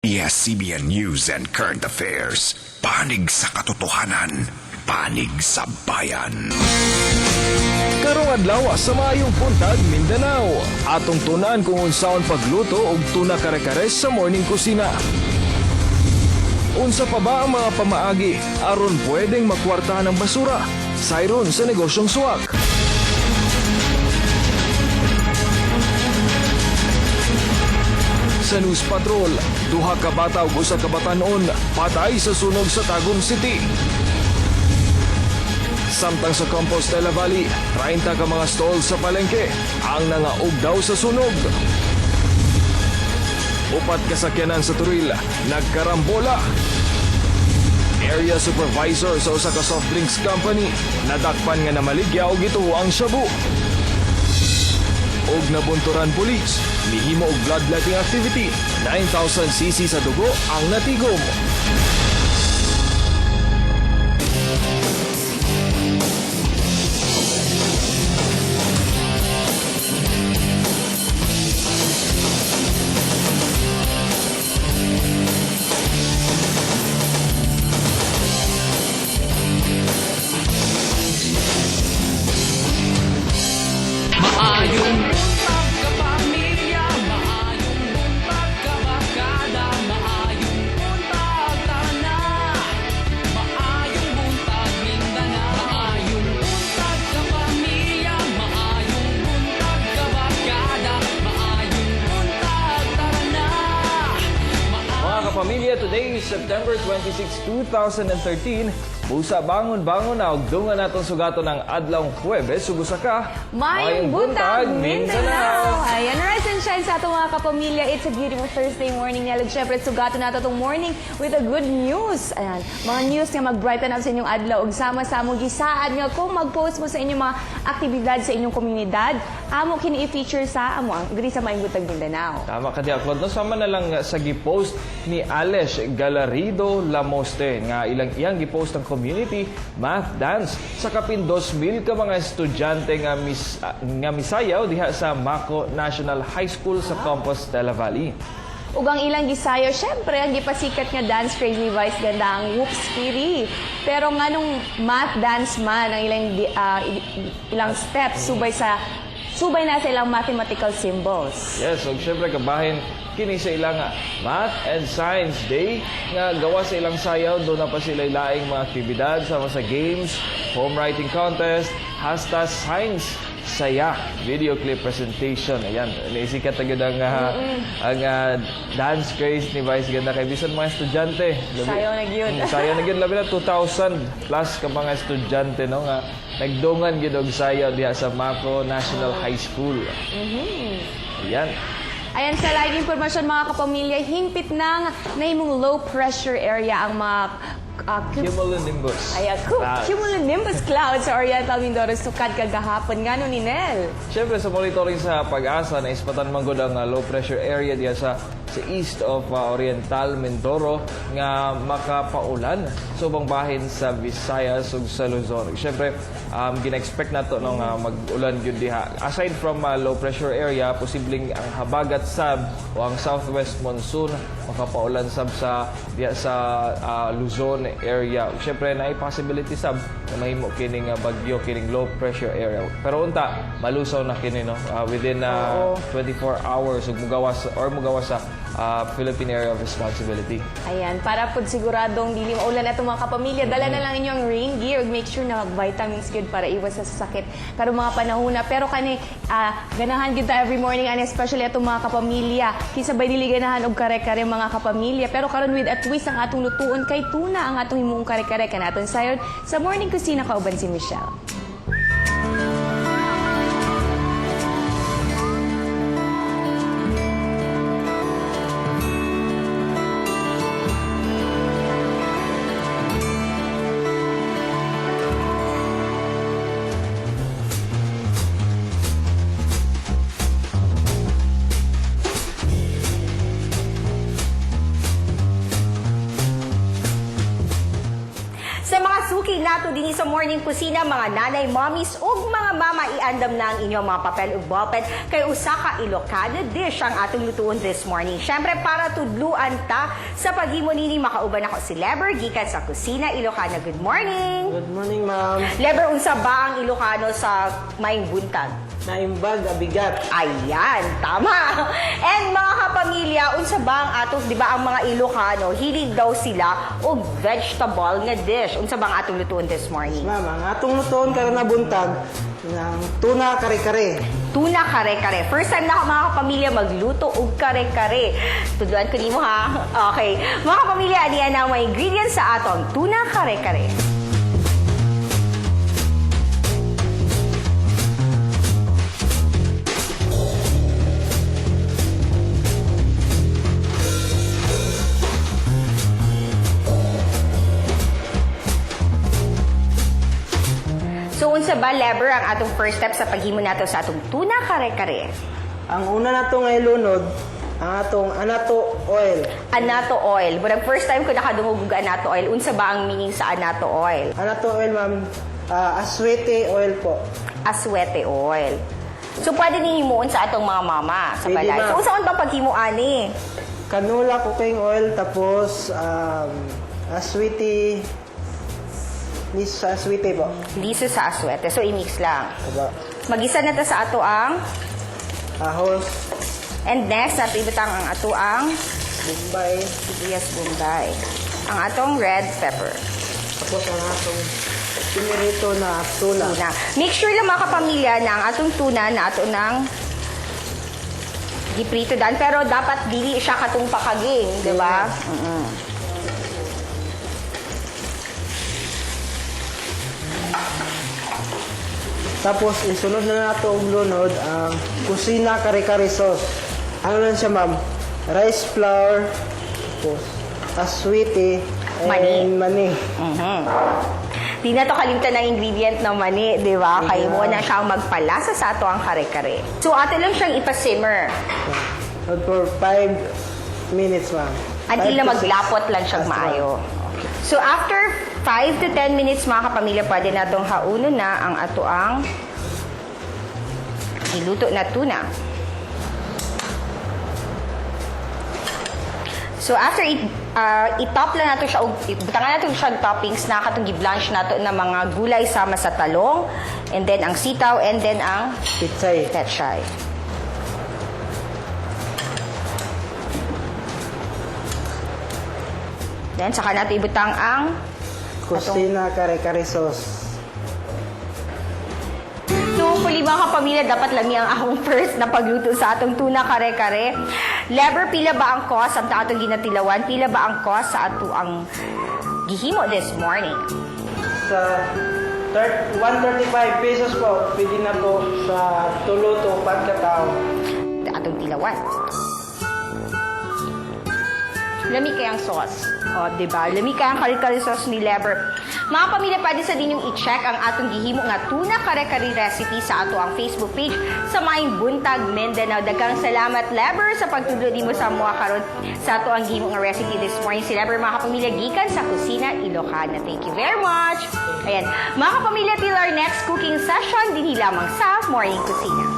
ABS-CBN News and Current Affairs. Panig sa katotohanan, panig sa bayan. Karong adlaw sa maayong buntag Mindanao. Atong tunan kung unsaon pagluto og tuna kare-kare sa morning kusina. Unsa pa ba ang mga pamaagi aron pwedeng makwartahan ang basura sayron sa negosyong suwak? Sa News Patrol, duha ka bata ug usa ka batanon patay sa sunog sa Tagum City. Samtang sa Compostela Valley, 30 ka mga stall sa palengke ang nangaog daw sa sunog. Upat kasakyanan sa Turil, nagkarambola. Area supervisor sa usa ka soft drinks company, nadakpan nga namaligya og gituo ang shabu. Og nabunturan pulis, mihimo og bloodletting activity, 9,000 cc sa dugo ang natigom. Maayong buntag kapamilya, maayong buntag kabakada, maayong buntag tana, maayong buntag Mindanao, maayong buntag kapamilya, maayong buntag kabakada, maayong buntag tana. Mga kapamilya, today is September 26, 2013. Busa bangon-bangon na og dungan natong sugaton ng adlawng Huwebes ug usa ka Mayong buntag, Mindanao! Ayan, rise and shine sa atong mga kapamilya. It's a beautiful Thursday morning. Nyalag, syempre, sugato na itong morning with a good news. Ayan, mga news nga mag-brighten up sa inyong adlaw. Ug sama-samong gisaad nga kung mag-post mo sa inyong mga aktibidad sa inyong komunidad, amo kini i-feature sa amo ang gri sa Mayong buntag, Mindanao. Tama ka di Claude. No, sama na lang sa gipost ni Alesh Galarido Lamoste nga iyang gipost ang community math dance sa kapin 2,000 ka mga estudyante nga misayaw diha sa Mako National High School sa Compostela Valley. Ug ang ilang gisayo, syempre, ang gipasikat nga dance crazy Vice ganda ang Whoops Piri. Pero nga nung math dance man ang ilang steps subay na sa ilang mathematical symbols. Yes, so syempre kabahin kini sa ilang Math and Science Day nga gawa sa ilang sayaw. Doon na pa sila ilaing mga aktibidad sama sa games, home writing contest, hasta science saya video clip presentation. Ayan, naisikat agad ang dance craze ni Vice ganda kay bisan mga estudyante. Sayaw na gyud. Sayaw na gyud labi na 2,000 plus ka mga estudyante no nga nagdungan gyud og sayaw diha sa Mako National High School. Ayan. Ayan, sa laing impormasyon mga kapamilya, hingpit ng nahimong low pressure area ang mga Cumulonimbus. cumulonimbus clouds sa Oriental Mindoro sukad kagahapon ngano ni Nel. Siyempre sa monitoring sa Pag-asa na ispatan man gud ang low pressure area diya sa east of Oriental Mindoro nga makapaulan subang bahin sa Visayas ug sa Luzon. Siyempre gina-expect nato no nga mag-ulan gyud diha. Aside from low pressure area, posibleng ang habagat sab o ang southwest monsoon makapaulan sab sa diha sa Luzon area. Siyempre na possibility sab na mahimo kining bagyo kining low pressure area. Pero unta malusaw na kini no within 24 hours ug mugawas sa Philippine Area of Responsibility. Ayan, para pud siguradong dili maulan atong mga kapamilya, dala na lang inyong rain gear ug make sure na mag-vitamins good para iwas sa sakit karong mga panahon. Pero kani ganahan gyud ta every morning and especially atong mga kapamilya. Kisabay dili ganahan og kare-kare mga kapamilya. Pero karon with a twist ang atong lutuon kay tuna ang atong himuong kare-kare kanaton sayon sa morning kusina kauban si Michelle. Sa mga suki nato din sa morning kusina, mga nanay, mommies ug mga mama, iandam na ang inyong mga papel ug ballpen kay usa ka Ilocano dish ang atong lutuon this morning. Syempre para tudluan ta sa paghimo nini makauban ako si Leber gikan sa kusina Ilocano. Good morning. Good morning, ma'am. Leber, unsa ba ang Ilocano sa maing buntag? Naimbag, abigat. Ayan, tama. And mga kapamilya, unsa ba ang atos, di ba ang mga Ilocano, hilig daw sila og vegetable nga dish. Unsa ba ang atong lutuon this morning? Ma'am, ang atong lutoon karon na buntag ng tuna kare-kare. Tuna kare-kare. First time na ako mga kapamilya magluto og kare-kare. Tudluan ko nimo ha. Okay. Mga kapamilya, aniya na ang mga ingredients sa atong tuna kare-kare. So, unsa ba, Leber, ang atong first step sa paghimo nato sa atong tuna kare-kare? Ang una nato nga ilunod, ang atong anato oil. Anato oil. Murag first time ko nakadungog og anato oil. Unsa ba ang meaning sa anato oil? Anato oil, ma'am, aswete oil po. Aswete oil. So, pwede ni himuon sa atong mga mama sa Pwede, balay. ma'am. So, unsa man bang paghimo ani? Canola cooking oil, tapos aswete, this aswete po. Liso sa aswete. So, i-mix lang. Aba, Magisa na ta sa ato ang ahos, and next, nato ibutang ang ato ang bombay, sibuyas bombay. Ang atong red pepper. tapos ang atong pinirito na tuna. Tuna. Make sure lang mga kapamilya na ang atong tuna na ato ng giprito dan. Pero dapat dili siya katong pakaging, di ba? Tapos, isunod na nato og lunod ang kusina kare-kare sauce. Ano lang siya, ma'am? Rice flour, tapos aswete, and mani. Di na to kalimtan ng ingredient ng mani, di ba? Kaya mo na siyang magpalasa sa ato ang kare-kare. So, ato lang siyang ipasimmer. And for 5 minutes, ma'am. Until 5 na to 6. maglapot lang siyang That's maayo. So, after 5 to 10 minutes, mga kapamilya, pwede na itong hauno na ang ato ang iluto na tuna. So, after i-top lang nato siya, butangan nato siya toppings na katong gi-blanch nato na mga gulay sama sa talong, and then ang sitaw, and then ang Pitsay. petchay. Then, saka nato ibutang ang Kusina kare-kare sauce. So, hopefully mga kapamilya, dapat lami ang akong first na pagluto sa atong tuna kare-kare. Leber, pila ba ang cost ang atong ginatilawan? Pila ba ang cost sa ato ang gihimo this morning? Sa 135 pesos po, pwede na po sa tulo to 4 katao. Atong tilawan. Lami kayang sauce. O, diba? Lami kayang kare-kare sauce ni Leber. Mga pamilya, pwede sa dinyong i-check ang atong gihimo nga tuna kare-kare recipe sa ato ang Facebook page sa Maing Buntag, Mindanao. Daghang salamat, Leber, sa pagtudlo mo sa mga karon sa ato ang gihimo nga recipe this morning. Si Leber, mga kapamilya, gikan sa Kusina Ilocana. Thank you very much. Ayan. Mga kapamilya, till our next cooking session, dinhi lamang sa Morning Kusina.